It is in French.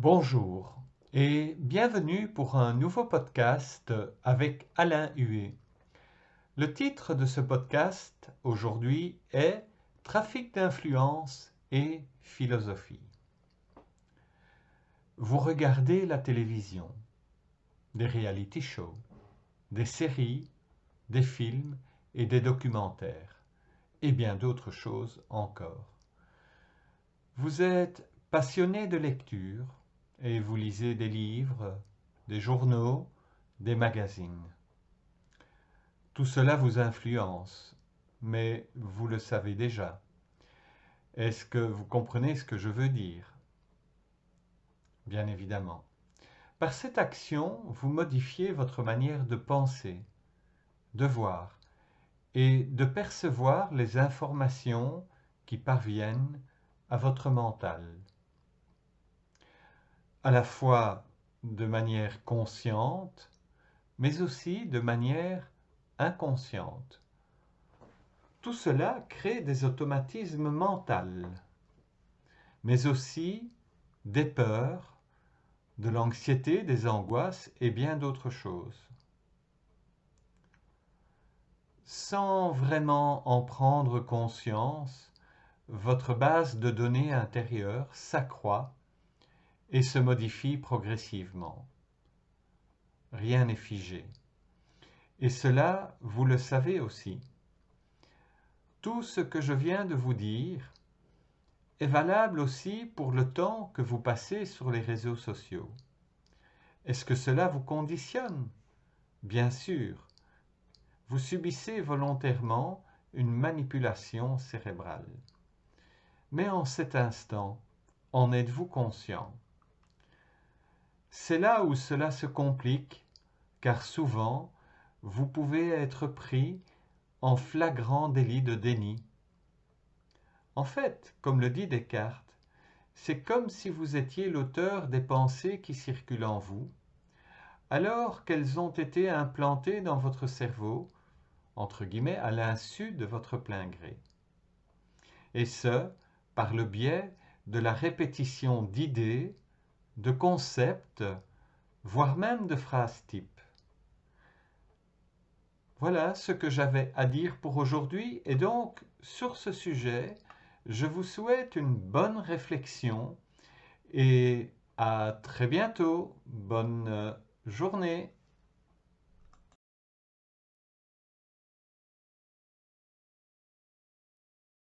Bonjour et bienvenue pour un nouveau podcast avec Alain Huet. Le titre de ce podcast aujourd'hui est Trafic d'influence et philosophie. Vous regardez la télévision, des reality shows, des séries, des films et des documentaires, et bien d'autres choses encore. Vous êtes passionné de lecture et vous lisez des livres, des journaux, des magazines. Tout cela vous influence, mais vous le savez déjà. Est-ce que vous comprenez ce que je veux dire? Bien évidemment. Par cette action, vous modifiez votre manière de penser, de voir et de percevoir les informations qui parviennent à votre mental. À la fois de manière consciente, mais aussi de manière inconsciente. Tout cela crée des automatismes mentaux, mais aussi des peurs, de l'anxiété, des angoisses et bien d'autres choses. Sans vraiment en prendre conscience, votre base de données intérieure s'accroît et se modifie progressivement. Rien n'est figé. Et cela, vous le savez aussi. Tout ce que je viens de vous dire est valable aussi pour le temps que vous passez sur les réseaux sociaux. Est-ce que cela vous conditionne? Bien sûr. Vous subissez volontairement une manipulation cérébrale. Mais en cet instant, en êtes-vous conscient? C'est là où cela se complique, car souvent, vous pouvez être pris en flagrant délit de déni. En fait, comme le dit Descartes, c'est comme si vous étiez l'auteur des pensées qui circulent en vous, alors qu'elles ont été implantées dans votre cerveau, entre guillemets, à l'insu de votre plein gré. Et ce, par le biais de la répétition d'idées, de concepts, voire même de phrases types. Voilà ce que j'avais à dire pour aujourd'hui, et donc, sur ce sujet, je vous souhaite une bonne réflexion et à très bientôt. Bonne journée.